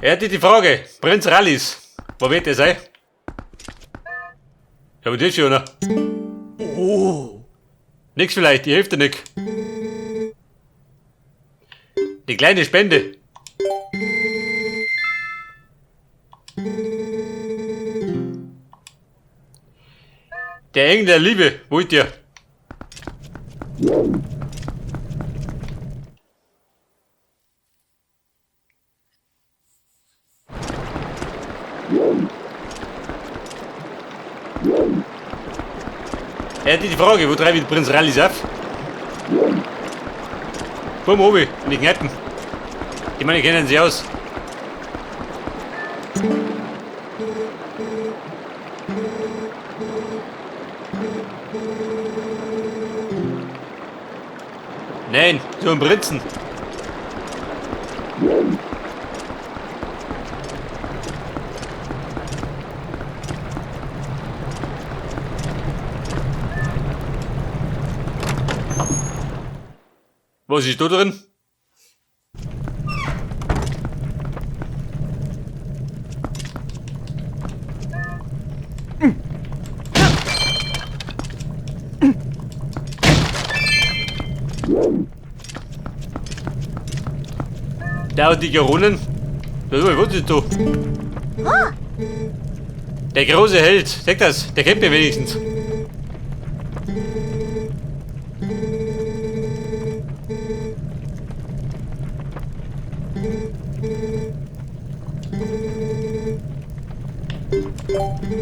Er hatte die Frage, Prinz Rallis, wo wird der sein? Ja, aber das schon, ne? Oh. Nix vielleicht, die hilft dir nicht. Die kleine Spende. Der Engel der Liebe, wollt ihr? Er hatte die Frage, wo treibt Prinz Rallis auf? Komm oben, in die Kneipen. Ich meine, kennen sie aus. Nein, so ein Prinzen. Was ist da drin? Da hat die Geronnen. Was ist da? Der große Held, seht das, der kennt mich wenigstens.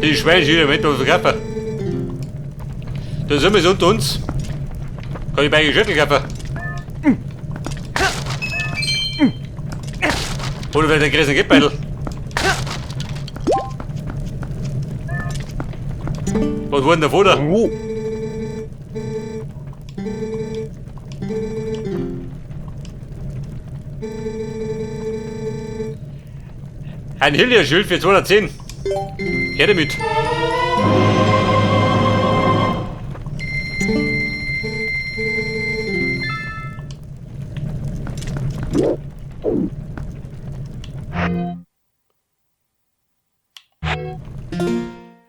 Die Schweine sind wieder auf der Kappe. Da sind wir so unter uns. Kann ich bei ihr Schüttel kaufen? Oder vielleicht ein größeren Geldbeutel? Was war denn davor da? Ein Hillier-Schild für 210. Her damit.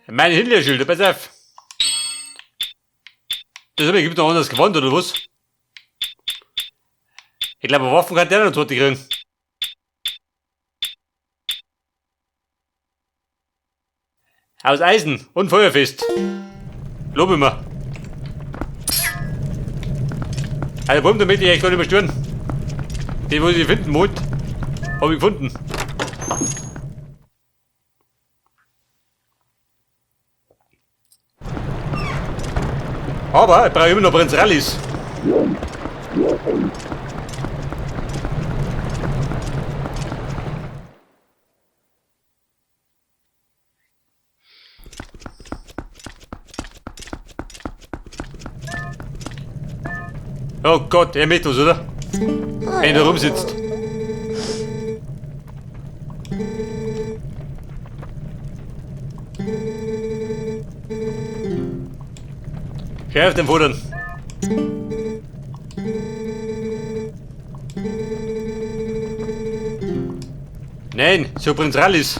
Meine Hillier-Schilder, pass auf. Das habe ich gibt noch anders gewonnen, oder was? Ich glaube, Waffen kann der noch tot kriegen. Aus Eisen und feuerfest. Lob immer. Also warum damit ich euch gar nicht mehr stören? Den, wo ich finden wollte, habe ich gefunden. Aber ich brauche immer noch Prinz Rallis. Oh Gott, er mit uns, oder? Wenn er da rumsitzt. Schau auf den Fordern. Nein, so Prinz Rallis.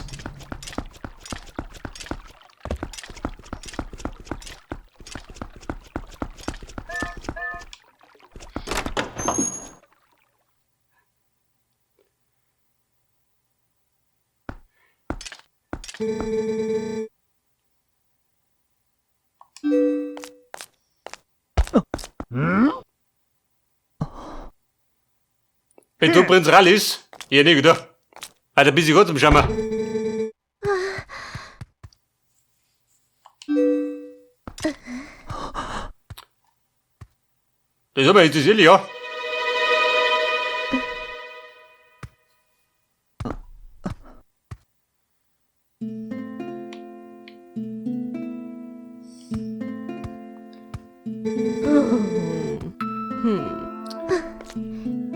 Wenn du Prinz Rallis, hier nicht, oder? Hat ein bisschen gut zum Schammer. Das haben wir jetzt ehrlich, ja.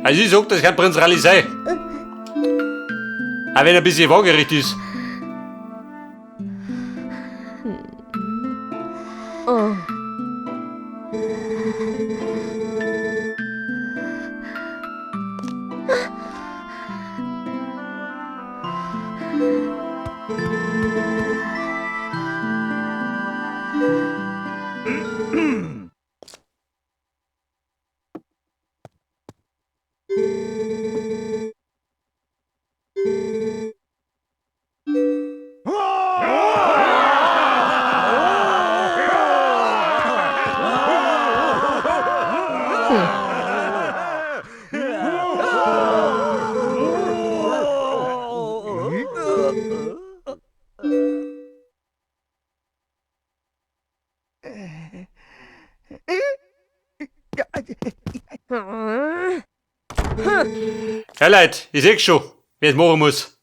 Also ich sag, das kann Prinz Rallis sein. Auch wenn er ein bisschen waagerecht ist. Ja, Leute, ich seh's schon, wie es machen muss.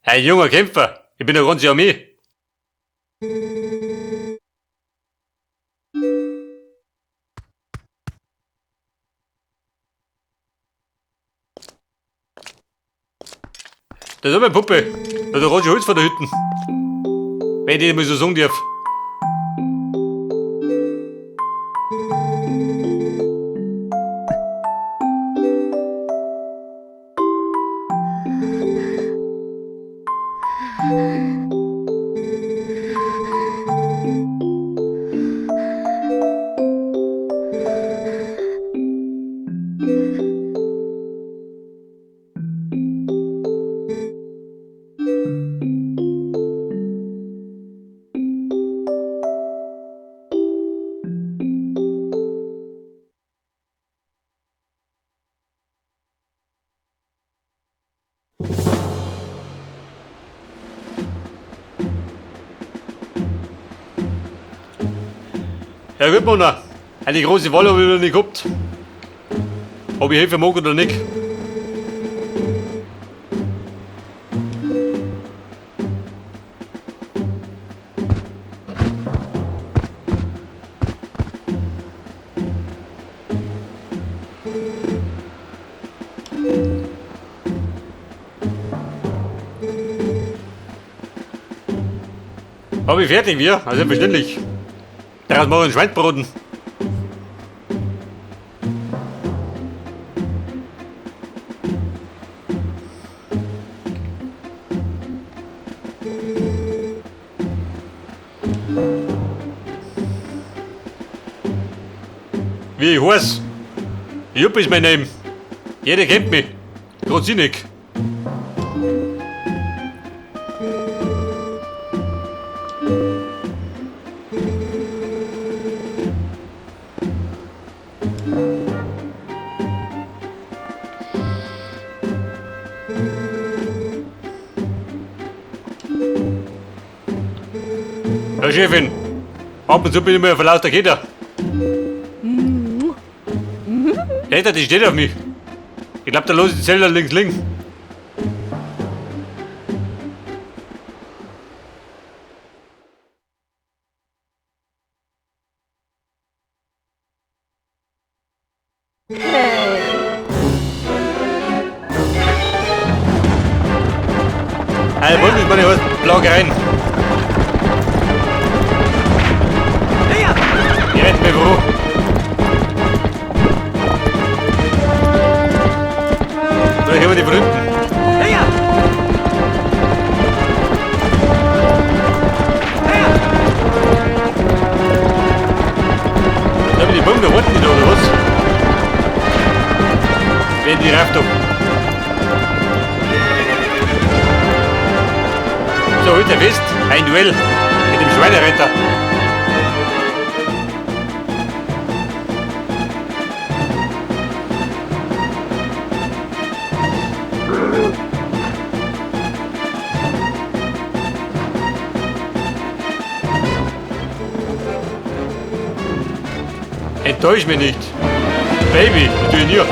Hey, junger Kämpfer, ich bin der ganze Armee. Das ist meine Puppe. Da der Roger Holz von der Hütten. Wenn ich das mal so sagen darf. Ja gut, Mona. Eine große Wahl habe ich noch nicht gehabt. Ob ich helfen mag oder nicht. Hab ich fertig, wir? Also selbstverständlich. Daraus mache ich einen Schweinsbraten. Wie ich heiß? Jupp ist mein Name. Jeder kennt mich. Gerade sie nicht. Ja, Chefin. Ab und zu bin ich mir verlaut der Gitter. Alter, die steht auf mich. Ich glaub, da los ich die Zeller links. Hey, Bund ist meine Plagereien. Ich rette mich wo. Vielleicht haben wir die Berühmten. Da haben wir die Bombe warten wieder, oder was? Wenn die rauft ab. So, heute fest, ein Duell mit dem Schweinereiter. Enttäusch mich nicht. Baby, ich tue ihn hier.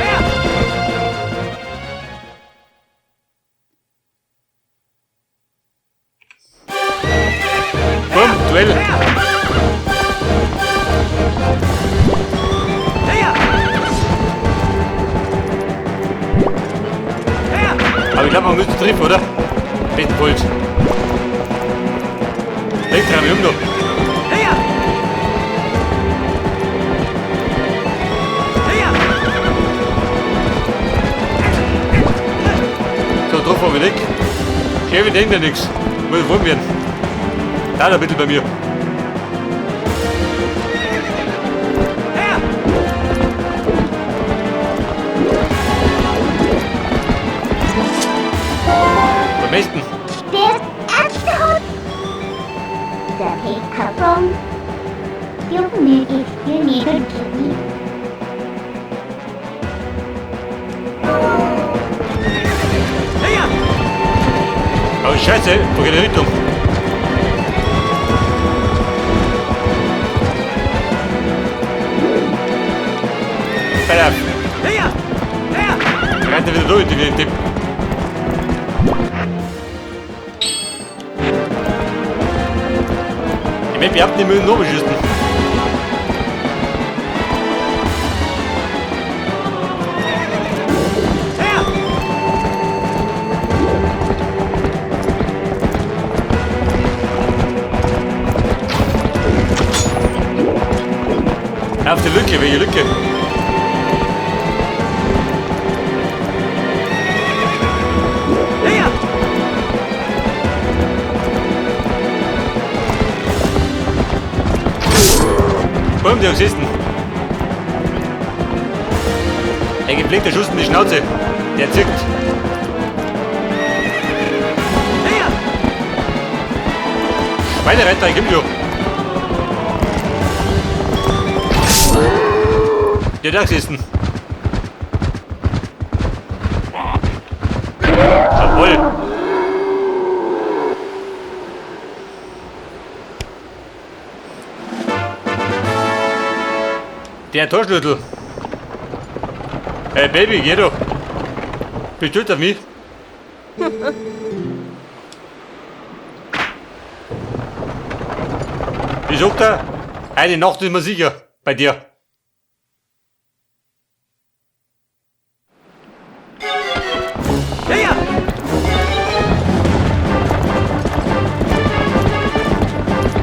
Bumm, Duell. Aber ich glaube, man müsste treffen, oder? Bestenfalls. Denk dran, wir haben noch. So, drauf haben wir nicht. Chevy denkt ja nichts. Muss ich warm werden. Da ein bisschen bei mir. Beim besten. There's alcohol. The pick-up-on. You'll need if you need a kidney. Oh Scheiße, wo geht die Richtung? wieder durch den Tipp. Ich meine, wir haben die Mühlen noch beschissen. Auf die Lücke, welche Lücke? Boom, der ist ein gepflegter Schuss in die Schnauze. Der zückt. Schweinereiter, ich geb dir. Der da ist ein. Jawohl. Der Torschlüssel. Hey Baby, geh doch. Bist stolz auf mich? Wie sagt er? Eine Nacht ist man sicher bei dir.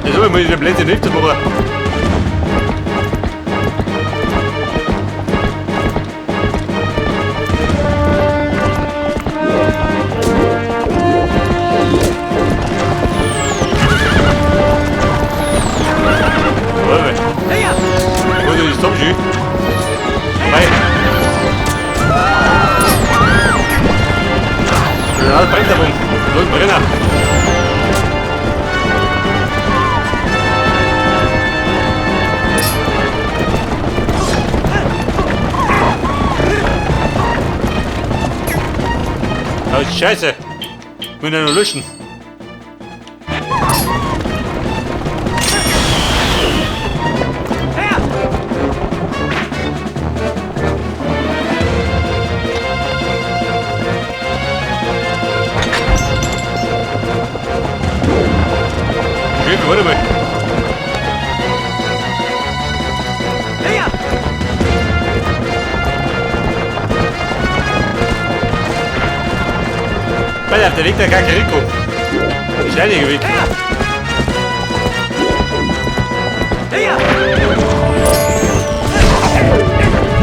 Das soll ich mal in der Plätze nicht zu machen. Stop je. Hey. Ja, brennt der Bund. So ein Brenner. Das ist scheiße. Ich muss ja nur löschen. Warte mal. Weil auf der Weg der Kakariko. Ich schneide den Weg.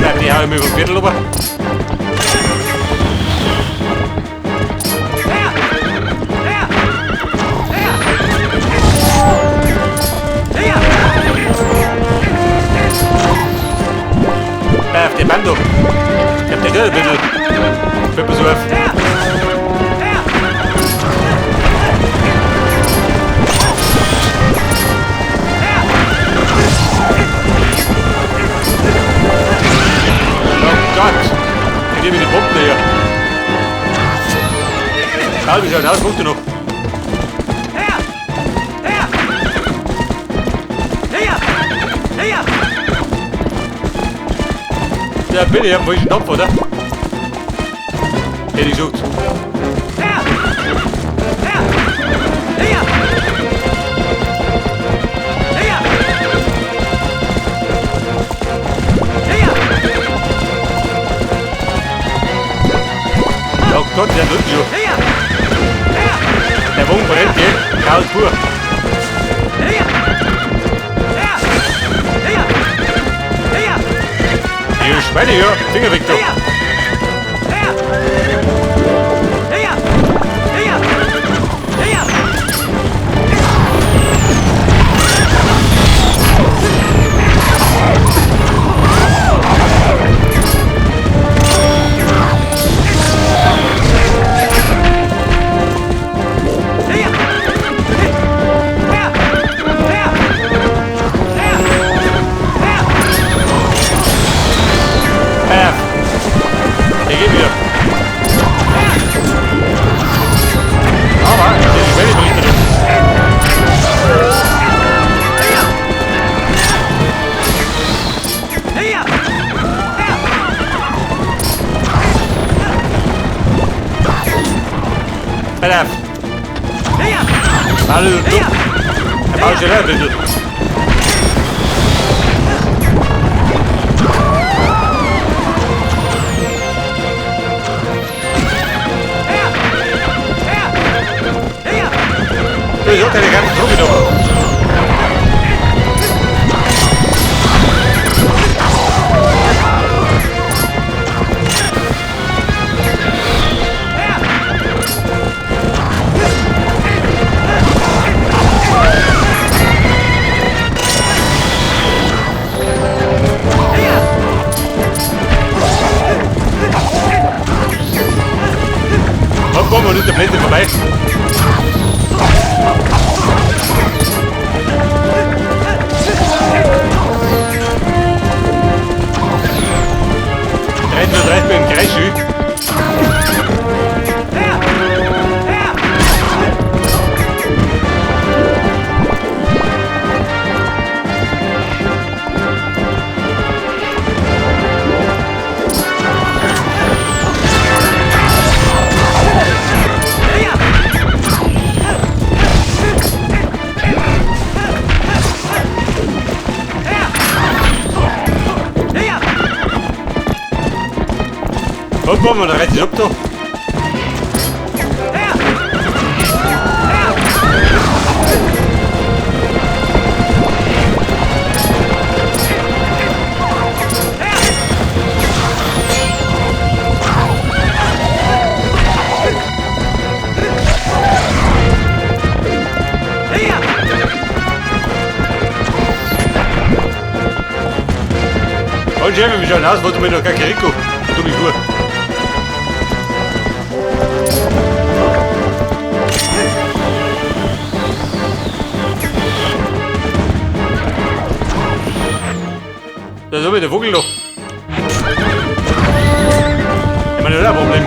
Ja, die hau ich mir über den Viertel rüber. Auf der Band um. Ich hab den Geld ein bisschen. Für Besuch. Oh Gott. Ich nehme die Pumpe hier. Schau, wie schaut aus, Punkte noch. Ja, bitte, ich hab wohl einen Knopf, oder? Hätte ich gesucht. Oh Gott, der drückt schon. Der Wagen brennt, gell? Chaos pur. Ihr Schweine hier, Finger weg, doch. schon ein bisschen. Ich hab keine ganzen Truppe noch. Komm, und ist der Blende vorbei. Drei mit dem Kreisschü. Komm, und dann reißt es ab da. Und schäme mich schon aus, wollte mir noch kein Kiriko. Du mich nur. Da ist aber der Vogel noch. Ich meine, das ist ein Problem.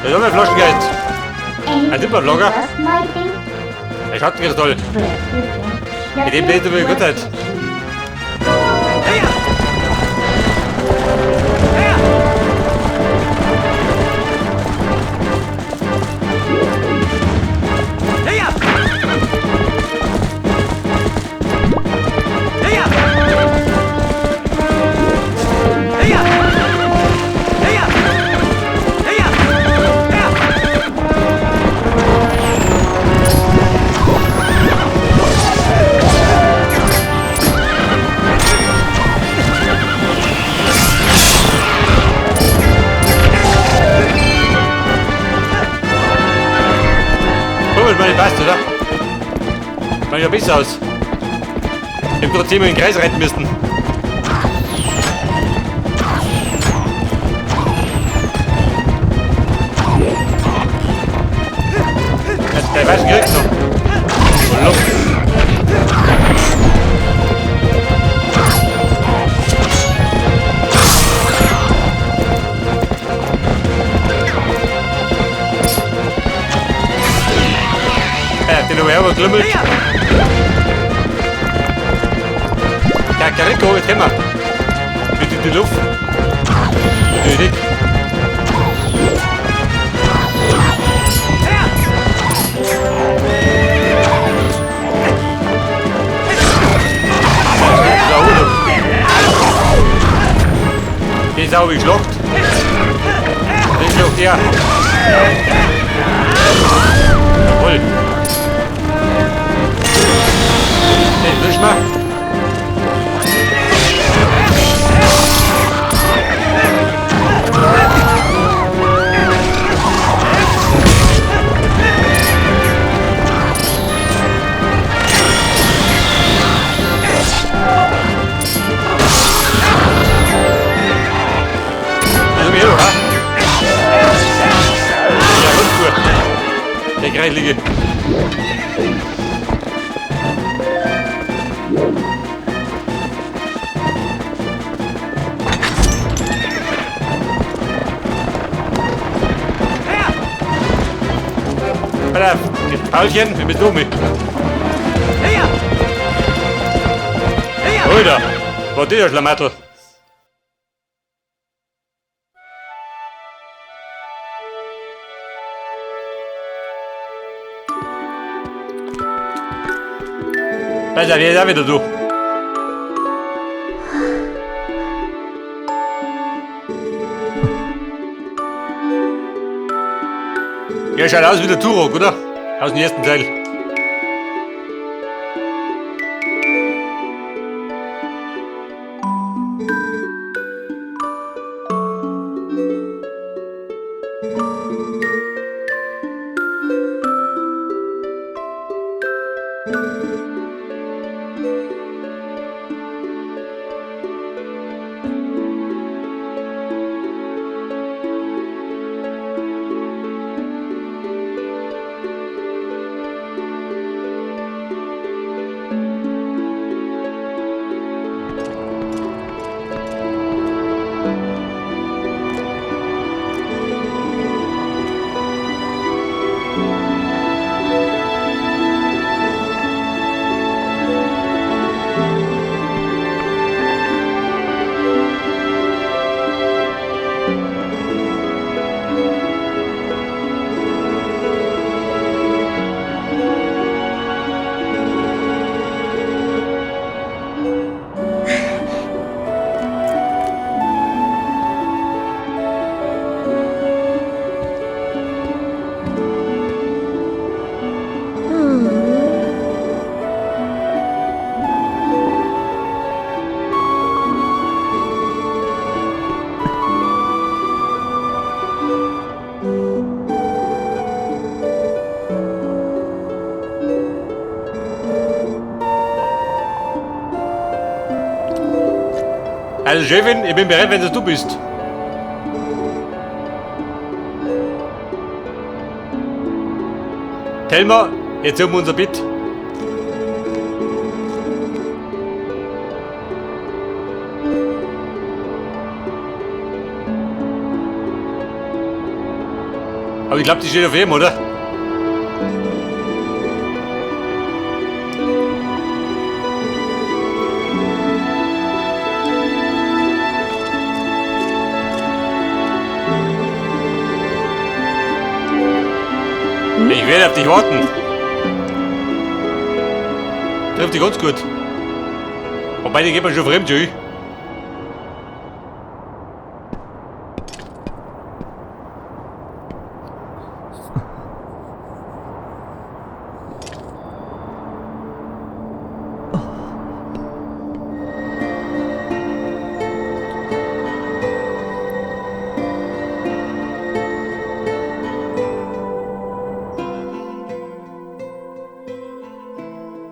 Da haben wir Flaschengeld. Ein Zippervlogger. Ein Schattenkristall. Mit dem beten wir Gottheit. Meine passt, oder? Schaut ja besser aus. Ich hab gerade 10 Mal in den Kreis reiten müssen. Der weiß gekriegt noch. Und Luft. Den haben wir aber glimmelt. Ja, Kariko, jetzt haben wir. Bitte die Luft. Nötig. Die Sau wie Schlucht. Die Schlucht, ja. Jawohl. Den wisch mal. Frankreich liege. Pass auf, Paulchen, wir müssen um mich. Alter, war der Schlamassel? Pass auf, jetzt auch wieder du. Ja, schaut aus wie der Turok, oder? Aus dem ersten Teil. Also Chefin, ich bin bereit, wenn das du bist. Thelma, jetzt haben wir unser Bett. Aber ich glaube, die steht auf ihm, oder? Ich werde auf dich warten. Trifft dich ganz gut. Wobei, die geht mir schon fremd, Joey.